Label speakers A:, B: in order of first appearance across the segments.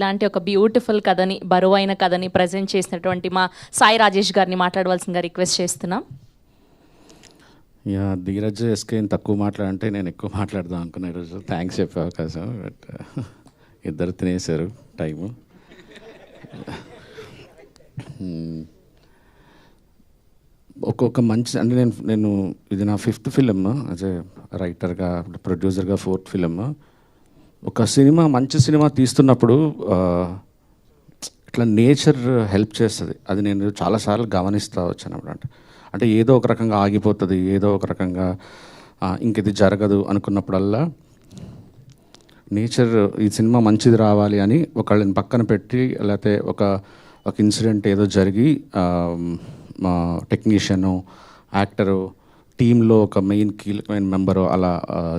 A: ఇలాంటి ఒక బ్యూటిఫుల్ కథని, బరువైన కథని ప్రజెంట్ చేసినటువంటి మా సాయి రాజేష్ గారిని మాట్లాడవలసిందిగా రిక్వెస్ట్ చేస్తున్నాం.
B: యా, ధీరజ్ ఎస్కే తక్కువ మాట్లాడంటే నేను ఎక్కువ మాట్లాడదాం అనుకున్నా ఈరోజు. థ్యాంక్స్ చెప్పే అవకాశం, బట్ ఇద్దరు తినేశారు టైము. ఒక్కొక్క మంచి అంటే నేను ఇది నా 5th ఫిలిం యాజ్ ఏ రైటర్గా, ప్రొడ్యూసర్గా 4th ఫిలిం. ఒక సినిమా మంచి సినిమా తీస్తున్నప్పుడు ఇట్లా నేచర్ హెల్ప్ చేస్తుంది. అది నేను చాలాసార్లు గమనిస్తూ వచ్చాను. అంటే ఏదో ఒక రకంగా ఆగిపోతుంది, ఏదో ఒక రకంగా ఇంక ఇది జరగదు అనుకున్నప్పుడల్లా నేచర్ ఈ సినిమా మంచిది రావాలి అని ఒకళ్ళని పక్కన పెట్టి, లేకపోతే ఒక ఇన్సిడెంట్ ఏదో జరిగి టెక్నీషియను, యాక్టరు, టీంలో ఒక మెయిన్ కీలకమైన మెంబరు అలా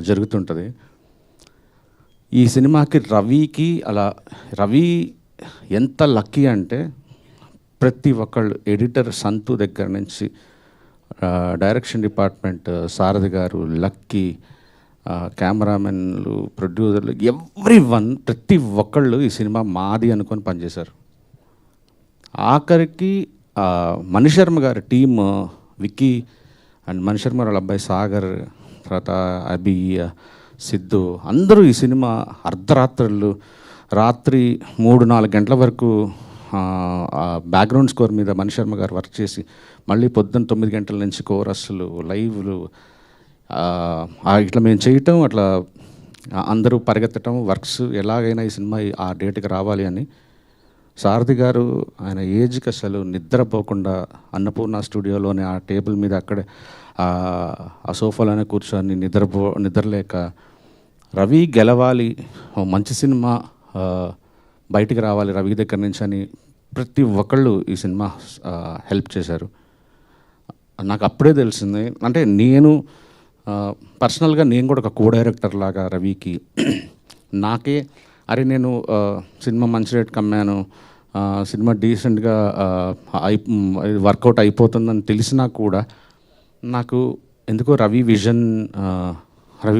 B: జరుగుతుంటుంది. ఈ సినిమాకి రవి ఎంత లక్కీ అంటే ప్రతి ఒక్కళ్ళు, ఎడిటర్ సంతు దగ్గర నుంచి డైరెక్షన్ డిపార్ట్మెంట్ సారథి గారు, లక్కీ, కెమెరామెన్లు, ప్రొడ్యూసర్లు, ఎవ్రీవన్, ప్రతి ఒక్కళ్ళు ఈ సినిమా మాది అనుకొని పనిచేశారు. ఆఖరికి మణిశర్మ గారి టీమ్, విక్కీ అండ్ మణిశర్మ వాళ్ళ అబ్బాయి సాగర్, తర్వాత అభి, సిద్ధు, అందరూ ఈ సినిమా అర్ధరాత్రులు, రాత్రి 3-4 గంటల వరకు బ్యాక్గ్రౌండ్ స్కోర్ మీద మణిశర్మ గారు వర్క్ చేసి, మళ్ళీ పొద్దున్న 9 గంటల నుంచి కోరస్లు, లైవ్లు, ఇట్లా మేము చేయటం, అట్లా అందరూ పరిగెత్తటం, వర్క్స్ ఎలాగైనా ఈ సినిమా ఆ డేట్కి రావాలి అని. సారథి గారు ఆయన ఏజ్కి అసలు నిద్రపోకుండా అన్నపూర్ణ స్టూడియోలోనే ఆ టేబుల్ మీద అక్కడే ఆ సోఫాలోనే కూర్చొని నిద్రలేక రవి గెలవాలి, మంచి సినిమా బయటికి రావాలి రవి దగ్గర నుంచి అని ప్రతి ఒక్కళ్ళు ఈ సినిమా హెల్ప్ చేశారు. నాకు అప్పుడే తెలిసింది, అంటే నేను పర్సనల్గా నేను కూడా ఒక కో డైరెక్టర్ లాగా రవికి నాకే నేను సినిమా మంచి రేట్ కమ్మాను, సినిమా డీసెంట్గా వర్కౌట్ అయిపోతుందని తెలిసినా కూడా నాకు ఎందుకో రవి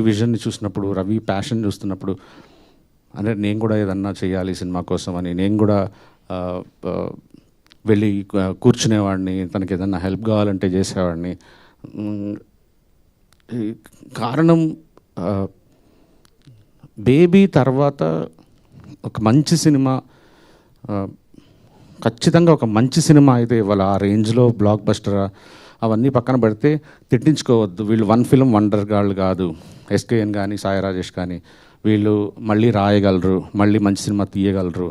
B: విజన్ని చూసినప్పుడు, రవి ప్యాషన్ చూస్తున్నప్పుడు, అంటే నేను కూడా ఏదన్నా చేయాలి సినిమా కోసం అని నేను కూడా వెళ్ళి కూర్చునేవాడిని, తనకి ఏదన్నా హెల్ప్ కావాలంటే చేసేవాడిని. కారణం బేబీ తర్వాత ఒక మంచి సినిమా, ఖచ్చితంగా ఒక మంచి సినిమా అయితే ఇవాళ ఆ రేంజ్లో బ్లాక్ బస్టర్ అవన్నీ పక్కన పెడితే తిట్టించుకోవద్దు. వీళ్ళు 1 ఫిలిం వండర్ గాళ్ళు కాదు. ఎస్కేఎన్ కానీ, సాయి రాజేష్ కానీ, వీళ్ళు మళ్ళీ రాయగలరు, మళ్ళీ మంచి సినిమా తీయగలరు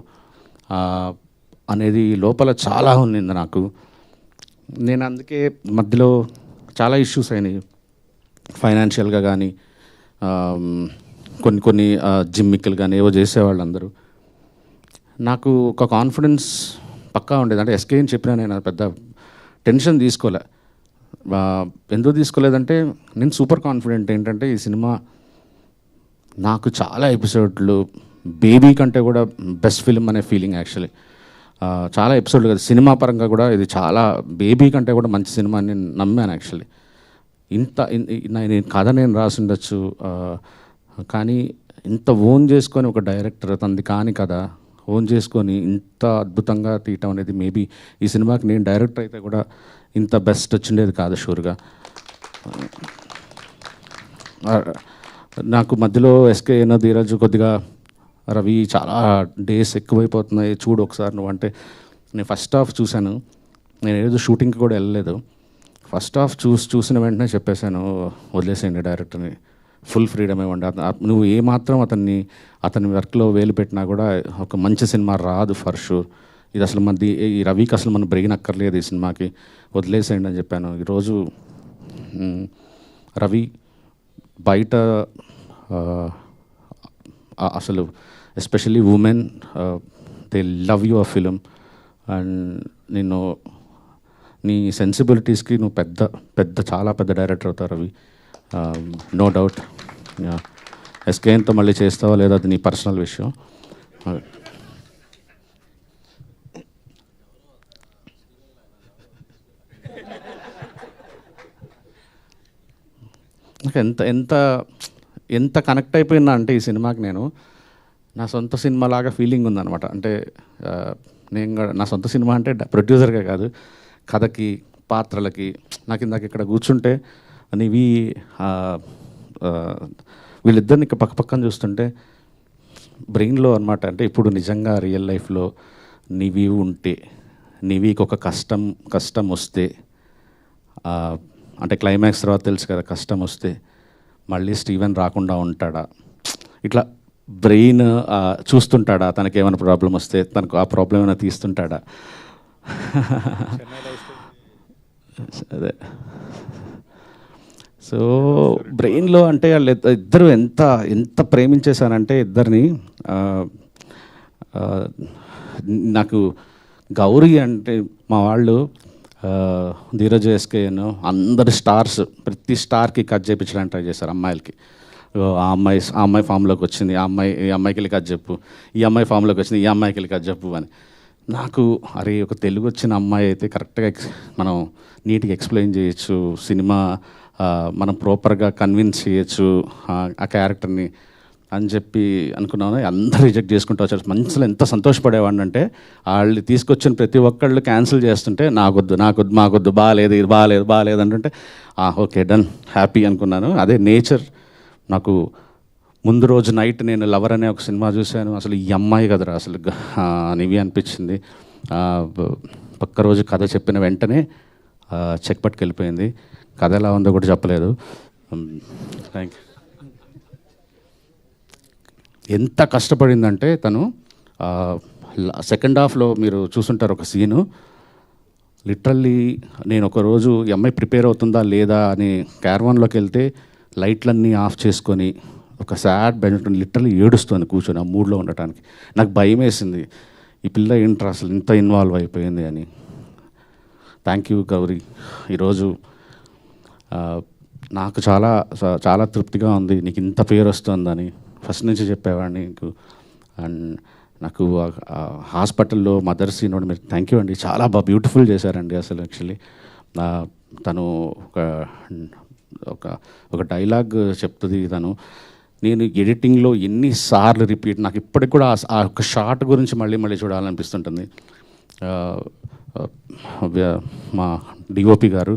B: అనేది లోపల చాలా ఉన్నింది నాకు. నేను అందుకే మధ్యలో చాలా ఇష్యూస్ అయినాయి ఫైనాన్షియల్గా కానీ, కొన్ని జిమ్మిక్కులు కానీ ఏవో చేసేవాళ్ళు అందరూ. నాకు ఒక కాన్ఫిడెన్స్ పక్కా ఉండేది. అంటే ఎస్కేఎన్ చెప్పినా నేను పెద్ద టెన్షన్ తీసుకోలే. ఎందుకు తీసుకోలేదంటే నేను సూపర్ కాన్ఫిడెంట్ ఏంటంటే ఈ సినిమా నాకు చాలా ఎపిసోడ్లు, బేబీ కంటే కూడా బెస్ట్ ఫిలిం అనే ఫీలింగ్ యాక్చువల్లీ. చాలా ఎపిసోడ్లు కదా, సినిమా పరంగా కూడా ఇది చాలా బేబీ కంటే కూడా మంచి సినిమా అని నేను నమ్మాను యాక్చువల్లీ. కథ నేను రాసిండొచ్చు, కానీ ఇంత ఓన్ చేసుకొని ఒక డైరెక్టర్ తనది కాని కదా ఓన్ చేసుకొని ఇంత అద్భుతంగా తీయటం అనేది మేబీ ఈ సినిమాకి నేను డైరెక్టర్ అయితే కూడా ఇంత బెస్ట్ వచ్చిండేది కాదు షూర్గా. నాకు మధ్యలో ఎస్కేఎన్, ధీరజ్, కొద్దిగా రవి చాలా డేస్ ఎక్కువైపోతున్నాయి చూడు ఒకసారి నువ్వు అంటే, నేను ఫస్ట్ హాఫ్ చూశాను. నేను ఏదో షూటింగ్కి కూడా వెళ్ళలేదు. ఫస్ట్ హాఫ్ చూసిన వెంటనే చెప్పేశాను, వదిలేసేయండి డైరెక్టర్ని, ఫుల్ ఫ్రీడమ్ ఇవ్వండి. నువ్వు ఏమాత్రం అతని వర్క్లో వేలు పెట్టినా కూడా ఒక మంచి సినిమా రాదు ఫర్ షూర్. ఇది అసలు ఈ రవికి అసలు మనం బ్రెయిన్ అక్కర్లేదు ఈ సినిమాకి, వదిలేసేయండి అని చెప్పాను. ఈరోజు రవి బయట అసలు especially women they love you ఆ ఫిలిం. అండ్ నేను నీ సెన్సిబిలిటీస్కి నువ్వు చాలా పెద్ద డైరెక్టర్ అవుతావు రవి, నో డౌట్. ఎస్కేఎన్తో మళ్ళీ చేస్తావా లేదా అది నీ పర్సనల్ విషయం. నాకు ఎంత కనెక్ట్ అయిపోయినా అంటే ఈ సినిమాకి నా సొంత సినిమా లాగా ఫీలింగ్ ఉందన్నమాట. అంటే నేను కూడా నా సొంత సినిమా అంటే ప్రొడ్యూసర్గా కాదు, కథకి, పాత్రలకి. నాకు ఇందాక ఇక్కడ కూర్చుంటే నివి వీళ్ళిద్దరిని ఇక పక్క పక్కన చూస్తుంటే బ్రెయిన్లో అనమాట. అంటే ఇప్పుడు నిజంగా రియల్ లైఫ్లో నివి ఉంటే, నివికి ఒక కష్టం వస్తే, అంటే క్లైమాక్స్ తర్వాత తెలుసు కదా, కష్టం వస్తే మళ్ళీ స్టీవెన్ రాకుండా ఉంటాడా, ఇట్లా బ్రెయిన్ చూస్తుంటాడా, తనకి ఏమైనా ప్రాబ్లం వస్తే తనకు ఆ ప్రాబ్లం ఏమైనా తీస్తుంటాడా. అదే సో బ్రెయిన్లో అంటే వాళ్ళు ఇద్దరు ఎంత ప్రేమించేశానంటే ఇద్దరిని. నాకు గౌరీ అంటే మా వాళ్ళు ధీరజ్ ఎస్కేను అందరు స్టార్స్, ప్రతి స్టార్కి కట్ చేయించడానికి ట్రై చేశారు అమ్మాయిలకి. ఆ అమ్మాయి ఫామ్లోకి వచ్చింది, ఈ అమ్మాయికి వెళ్ళి కట్ చెప్పు, ఈ అమ్మాయి ఫామ్లోకి వచ్చింది, ఈ అమ్మాయికి వెళ్ళి కట్ చెప్పు అని. నాకు అరే ఒక తెలుగు వచ్చిన అమ్మాయి అయితే కరెక్ట్గా మనం నీట్గా ఎక్స్ప్లెయిన్ చేయొచ్చు, సినిమా మనం ప్రాపర్గా కన్విన్స్ చేయొచ్చు ఆ క్యారెక్టర్ని అని చెప్పి అనుకున్నాను. అందరూ రిజెక్ట్ చేసుకుంటూ వచ్చారు. మనసులో ఎంత సంతోషపడేవాడిని అంటే వాళ్ళు తీసుకొచ్చిన ప్రతి ఒక్కళ్ళు క్యాన్సిల్ చేస్తుంటే మాకొద్దు బాగాలేదు, ఇది బాగాలేదు అంటుంటే ఓకే డన్, హ్యాపీ అనుకున్నాను. అదే నేచర్. నాకు ముందు రోజు నైట్ నేను లవర్ అనే ఒక సినిమా చూశాను. అసలు ఈ అమ్మాయి కదరా అసలు నివి అనిపించింది. పక్క రోజు కథ చెప్పిన వెంటనే చెక్ పట్టుకెళ్ళిపోయింది. కథ ఎలా ఉందో కూడా చెప్పలేదు. Thank you. ఎంత కష్టపడిందంటే తను సెకండ్ హాఫ్లో మీరు చూసుంటారు ఒక సీను. లిటరల్లీ నేను ఒకరోజు ఈ అమ్మాయి ప్రిపేర్ అవుతుందా లేదా అని క్యారవాన్లోకి వెళ్తే లైట్లన్నీ ఆఫ్ చేసుకొని ఒక సాడ్ బెండ్ లిటరల్లీ ఏడుస్తుంది కూర్చొని ఆ మూడ్లో ఉండటానికి. నాకు భయం వేసింది, ఈ పిల్ల ఏంట్రా అసలు ఇంత ఇన్వాల్వ్ అయిపోయింది అని. Thank you Gauri. ఈరోజు నాకు చాలా చాలా తృప్తిగా ఉంది, నీకు ఇంత పేరు వస్తుందని ఫస్ట్ నుంచి చెప్పేవాడిని నీకు. అండ్ నాకు హాస్పిటల్లో మదర్ సీన్ మీరు థ్యాంక్ యూ అండి, చాలా బ్యూటిఫుల్ చేశారండి అసలు. యాక్చువల్లీ తను ఒక డైలాగ్ చెప్తుంది తను. నేను ఎడిటింగ్లో ఎన్నిసార్లు రిపీట్, నాకు ఇప్పటికి కూడా ఆ ఒక షార్ట్ గురించి మళ్ళీ చూడాలనిపిస్తుంటుంది. మా డిఓపి గారు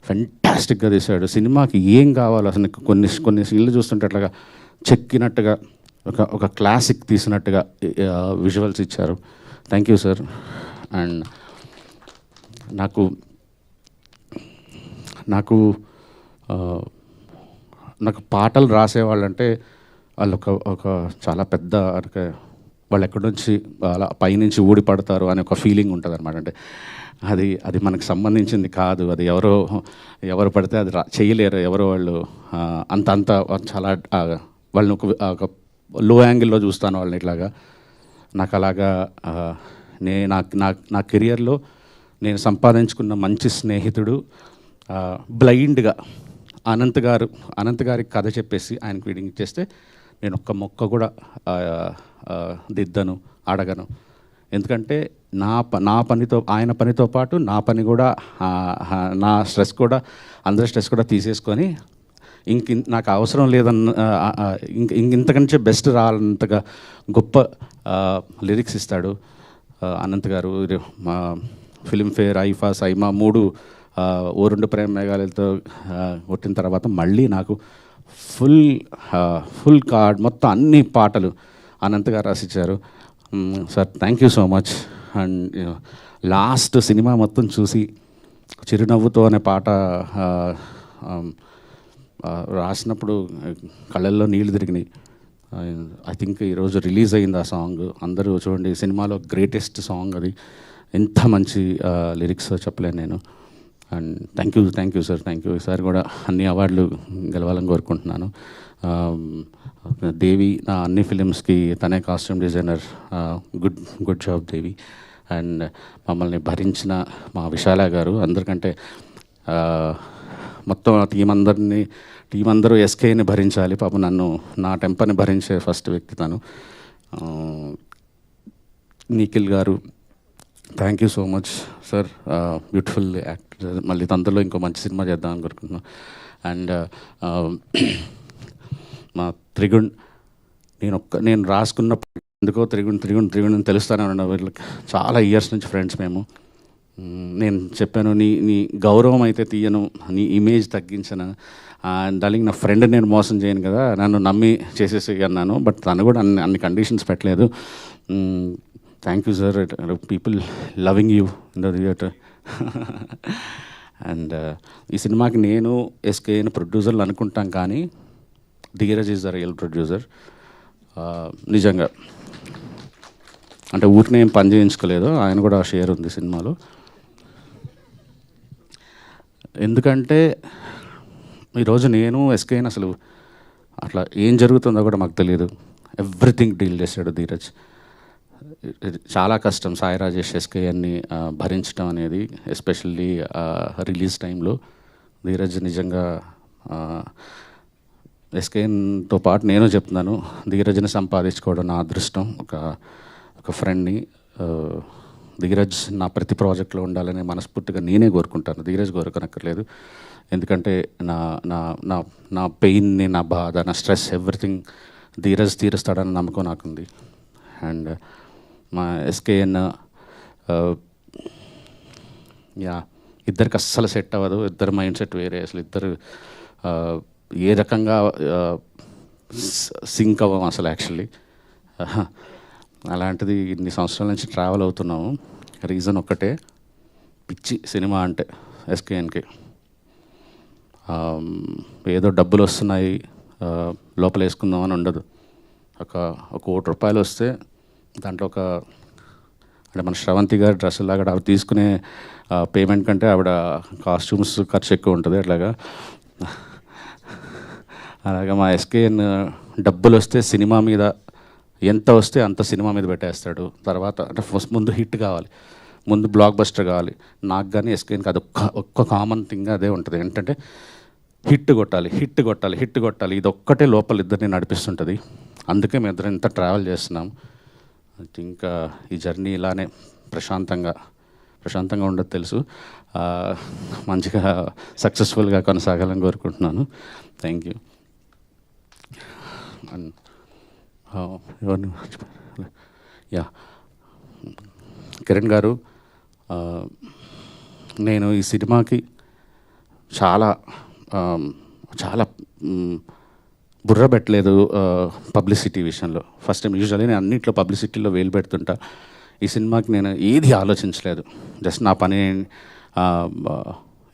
B: ఫెంటాస్టిక్గా తీశాడు. సినిమాకి ఏం కావాలో అసలు కొన్ని సీన్లు చూస్తుంటే అట్లాగా చెక్కినట్టుగా ఒక క్లాసిక్ తీసినట్టుగా విజువల్స్ ఇచ్చారు. Thank you sir. అండ్ నాకు పాటలు రాసేవాళ్ళంటే వాళ్ళు ఒక చాలా పెద్ద వాళ్ళు ఎక్కడి నుంచి అలా పైనుంచి ఊడి పడతారు అనే ఒక ఫీలింగ్ ఉంటుంది అనమాట. అంటే అది మనకు సంబంధించింది కాదు, అది ఎవరు పడితే అది చేయలేరు. ఎవరో వాళ్ళు అంత చాలా వాళ్ళని ఒక లో యాంగిల్లో చూస్తాను వాళ్ళని ఇట్లాగా. నాకు అలాగా నా కెరియర్లో నేను సంపాదించుకున్న మంచి స్నేహితుడు బ్లైండ్గా అనంత్ గారికి కథ చెప్పేసి ఆయనకు రీడింగ్ ఇచ్చేస్తే నేను ఒక్క మొక్క కూడా దిద్దను, అడగను. ఎందుకంటే నా పనితో ఆయన పనితో పాటు నా పని కూడా, నా స్ట్రెస్ కూడా, అందరి స్ట్రెస్ కూడా తీసేసుకొని నాకు అవసరం లేదన్న ఇంతకంటే బెస్ట్ రానంతగా గొప్ప లిరిక్స్ ఇస్తాడు అనంత్ గారు. మా ఫిలింఫేర్, ఐఫా, సైమా 3 ఓ 2 ప్రేమ మేఘాలతో కొట్టిన తర్వాత మళ్ళీ నాకు ఫుల్ కార్డ్ మొత్తం అన్ని పాటలు అనంత్ గారు రాసిచ్చారు. Sir thank you so much. And last cinema మొత్తం చూసి చిరునవ్వుతో అనే పాట రాసినప్పుడు కళ్ళల్లో నీళ్లు తిరిగినాయి. ఐ థింక్ ఈరోజు రిలీజ్ అయింది ఆ సాంగ్. అందరూ చూడండి, సినిమాలో గ్రేటెస్ట్ సాంగ్ అది. ఎంత మంచి లిరిక్స్ చెప్పలేను నేను. And thank you sir, thank you. ఈసారి కూడా అన్ని అవార్డులు గెలవాలని కోరుకుంటున్నాను. దేవి నా అన్ని ఫిలిమ్స్కి తనే costume designer. Good job Devi. And మమ్మల్ని భరించిన మా విశాల గారు, అందరికంటే మొత్తం టీం అందరూ ఎస్కేని భరించాలి. పాపం నన్ను నా టెంపర్ని భరించే ఫస్ట్ వ్యక్తి తను. నిఖిల్ గారు thank you so much sir, beautiful actor. మళ్ళీ తొందరలో ఇంకో మంచి సినిమా చేద్దాం అనుకుంటున్నాను. అండ్ మా త్రిగుణ్, నేను రాసుకున్నప్పుడు ఎందుకో తిరుగుని తెలుస్తానే ఉన్నాం వీళ్ళకి. చాలా ఇయర్స్ నుంచి ఫ్రెండ్స్ మేము. నేను చెప్పాను, నీ గౌరవం అయితే తీయను, నీ ఇమేజ్ తగ్గించను. డార్లింగ్, నా ఫ్రెండ్ నేను మోసం చేయను కదా, నన్ను నమ్మి చేసేసి అన్నాను. బట్ తను కూడా అన్ని కండిషన్స్ పెట్టలేదు. Thank you sir, people loving you in the theatre. And ఈ సినిమాకి నేను ఎస్కేఎన్ ప్రొడ్యూసర్లు అనుకుంటాం, కానీ Dheeraj is the real producer. నిజంగా అంటే ఊరినే ఏం పని చేయించుకోలేదు, ఆయన కూడా షేర్ ఉంది సినిమాలో. ఎందుకంటే ఈరోజు నేను ఎస్కేఎన్ అసలు అట్లా ఏం జరుగుతుందో కూడా మాకు తెలియదు. ఎవ్రీథింగ్ డీల్ చేశాడు ధీరజ్. చాలా కష్టం సాయి రాజేష్ ఎస్కేఎన్ని భరించడం అనేది, ఎస్పెషల్లీ రిలీజ్ టైంలో. ధీరజ్ నిజంగా ఎస్కేఎన్తో పాటు నేను చెప్తున్నాను, ధీరజ్ని సంపాదించుకోవడం నా అదృష్టం. ఒక ఫ్రెండ్ని. ధీరజ్ నా ప్రతి ప్రాజెక్ట్లో ఉండాలని మనస్ఫూర్తిగా నేనే కోరుకుంటాను, ధీరజ్ కోరుకోనక్కర్లేదు. ఎందుకంటే నా నా నా నా పెయిన్ని, నా బాధ, నా స్ట్రెస్, ఎవ్రీథింగ్ ధీరజ్ తీరుస్తాడని నమ్మకం నాకుంది. అండ్ మా ఎస్కేఎన్ ఇద్దరికి అస్సలు సెట్ అవ్వదు. ఇద్దరు మైండ్ సెట్ వేరే. అసలు ఇద్దరు ఏ రకంగా సింక్ అవ్వం అసలు యాక్చువల్లీ. అలాంటిది ఇన్ని సంవత్సరాల నుంచి ట్రావెల్ అవుతున్నాము. రీజన్ ఒక్కటే, పిచ్చి సినిమా అంటే ఎస్కేఎన్కి. ఏదో డబ్బులు వస్తున్నాయి లోపల వేసుకుందామని ఉండదు. ఒక ₹1 వస్తే దాంట్లో అంటే మన శ్రవంతి గారి డ్రెస్సులాగా ఆవిడ తీసుకునే పేమెంట్ కంటే ఆవిడ కాస్ట్యూమ్స్ ఖర్చు ఎక్కువ ఉంటుంది. అలాగా మా ఎస్కేఎన్ డబ్బులు వస్తే సినిమా మీద ఎంత వస్తే అంత సినిమా మీద పెట్టేస్తాడు. తర్వాత అంటే ఫస్ట్ ముందు హిట్ కావాలి, ముందు బ్లాక్ బస్టర్ కావాలి. నాకు కానీ ఎస్కేఎన్కి అది ఒక్క కామన్ థింగ్ అదే ఉంటుంది. ఏంటంటే హిట్ కొట్టాలి. ఇది ఒక్కటే లోపల ఇద్దరిని నడిపిస్తుంటుంది. అందుకే మేము ఇద్దరు ఇంత ట్రావెల్ చేస్తున్నాం. ఇంకా ఈ జర్నీ ఇలానే ప్రశాంతంగా ఉండదు తెలుసు. మంచిగా సక్సెస్ఫుల్గా కొనసాగాలని కోరుకుంటున్నాను. Thank you. అండ్ ఎవరిని కిరణ్ గారు, నేను ఈ సినిమాకి చాలా బుర్ర పెట్టలేదు పబ్లిసిటీ విషయంలో. First time. యూజువల్లీ నేను అన్నింటిలో పబ్లిసిటీలో వేలు పెడుతుంటా. ఈ సినిమాకి నేను ఏది ఆలోచించలేదు. జస్ట్ నా పని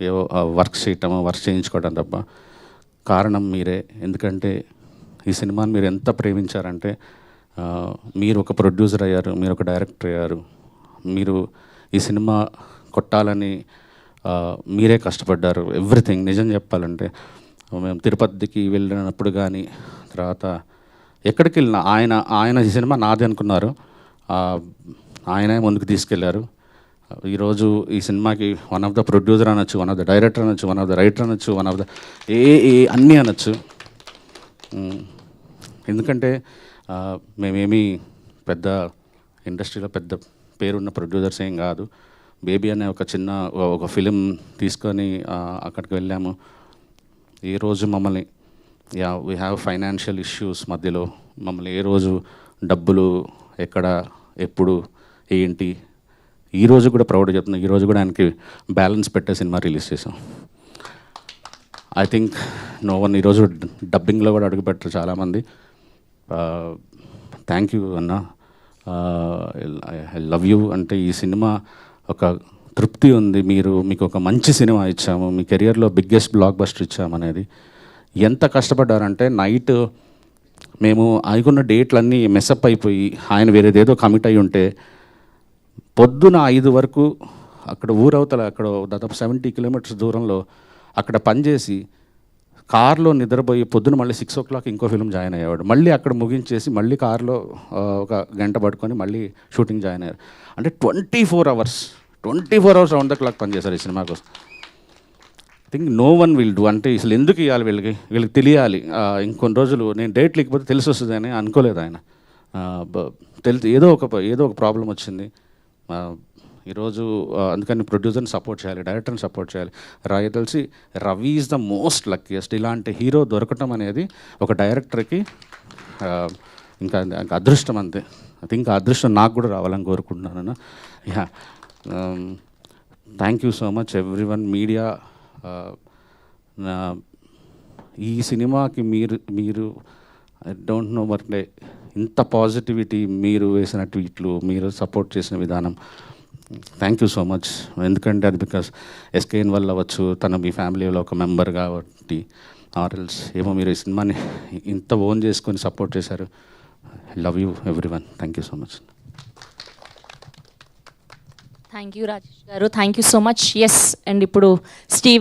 B: ఏవో వర్క్ చేయించుకోవడం తప్ప. కారణం మీరే. ఎందుకంటే ఈ సినిమాని మీరు ఎంత ప్రేమించారంటే, మీరు ఒక ప్రొడ్యూసర్ అయ్యారు, మీరు ఒక డైరెక్టర్ అయ్యారు, మీరు ఈ సినిమా కొట్టాలని మీరే కష్టపడ్డారు. ఎవ్రీథింగ్. నిజం చెప్పాలంటే మేము తిరుపతికి వెళ్ళినప్పుడు కానీ, తర్వాత ఎక్కడికి వెళ్ళినా ఆయన ఈ సినిమా నాది అనుకున్నారు. ఆయనే ముందుకు తీసుకెళ్లారు. ఈరోజు ఈ సినిమాకి వన్ ఆఫ్ ద ప్రొడ్యూసర్ అనొచ్చు, వన్ ఆఫ్ ద డైరెక్టర్ అనొచ్చు, వన్ ఆఫ్ ద రైటర్ అనొచ్చు, వన్ ఆఫ్ ద అన్నీ అనొచ్చు. ఎందుకంటే మేమేమీ పెద్ద ఇండస్ట్రీలో పెద్ద పేరున్న ప్రొడ్యూసర్స్ ఏం కాదు. బేబీ అనే ఒక ఫిలిం తీసుకొని అక్కడికి వెళ్ళాము. ఏ రోజు మమ్మల్ని వీ హ్యావ్ ఫైనాన్షియల్ ఇష్యూస్ మధ్యలో మమ్మల్ని ఏ రోజు డబ్బులు ఎక్కడ ఎప్పుడు ఏంటి, ఈరోజు కూడా ప్రౌడ్ చెప్తున్నాం. ఈరోజు కూడా ఆయనకి బ్యాలెన్స్ పెట్టే సినిమా రిలీజ్ చేసాం. ఐ థింక్ నో వన్ ఈరోజు డబ్బింగ్లో కూడా అడుగుపెట్టరు చాలామంది. థ్యాంక్ యూ అన్న. I love you. అంటే ఈ సినిమా ఒక తృప్తి ఉంది. మీకు ఒక మంచి సినిమా ఇచ్చాము, మీ కెరియర్లో బిగ్గెస్ట్ బ్లాక్ బస్టర్ ఇచ్చామనేది. ఎంత కష్టపడ్డారంటే నైట్ మేము అనుకున్న డేట్లన్నీ మెస్అప్ అయిపోయి ఆయన వేరేదేదో కమిట్ అయి ఉంటే పొద్దున 5 వరకు అక్కడ ఊరవతల, అక్కడ దాదాపు 70 కిలోమీటర్స్ దూరంలో అక్కడ పనిచేసి కార్లో నిద్రపోయి పొద్దున మళ్ళీ 6 o'clock ఇంకో ఫిల్మ్ జాయిన్ అయ్యేవాడు. మళ్ళీ అక్కడ ముగించేసి మళ్ళీ కార్లో ఒక గంట పట్టుకొని మళ్ళీ షూటింగ్ జాయిన్ అయ్యారు. అంటే 24 hours రౌండ్ ద క్లాక్ పనిచేశారు ఈ సినిమా కోసం. I think no one will do. అంటే అసలు ఎందుకు ఇవ్వాలి వీళ్ళకి తెలియాలి. ఇంకొన్ని రోజులు నేను డేట్ లేకపోతే తెలిసి వస్తుంది అని అనుకోలేదు ఆయన. ఏదో ఒక ప్రాబ్లం వచ్చింది ఈరోజు. అందుకని ప్రొడ్యూసర్ని సపోర్ట్ చేయాలి, డైరెక్టర్ని సపోర్ట్ చేయాలి. తెలిసి Ravi is the most luckiest. ఇలాంటి హీరో దొరకటం అనేది ఒక డైరెక్టర్కి ఇంకా అదృష్టం అంతే. అది ఇంకా అదృష్టం నాకు కూడా రావాలని కోరుకుంటున్నాను. Yeah, thank you so much everyone. Media, ఈ సినిమాకి మీరు ఐ డోంట్ నో బట్ ఇంత పాజిటివిటీ, మీరు వేసిన ట్వీట్లు, మీరు సపోర్ట్ చేసిన విధానం, థ్యాంక్ యూ సో మచ్. ఎందుకంటే అది బికాస్ ఎస్కేఎన్ వల్ల అవ్వచ్చు, తన మీ ఫ్యామిలీలో ఒక మెంబర్ కాబట్టి, ఆర్ఎల్స్ ఏమో మీరు ఈ సినిమాని ఇంత ఓన్ చేసుకొని సపోర్ట్ చేశారు. Love you everyone. Thank you so much.
A: Thank you Rajesh garu, thank you so much. Yes, and ఇప్పుడు స్టీవ్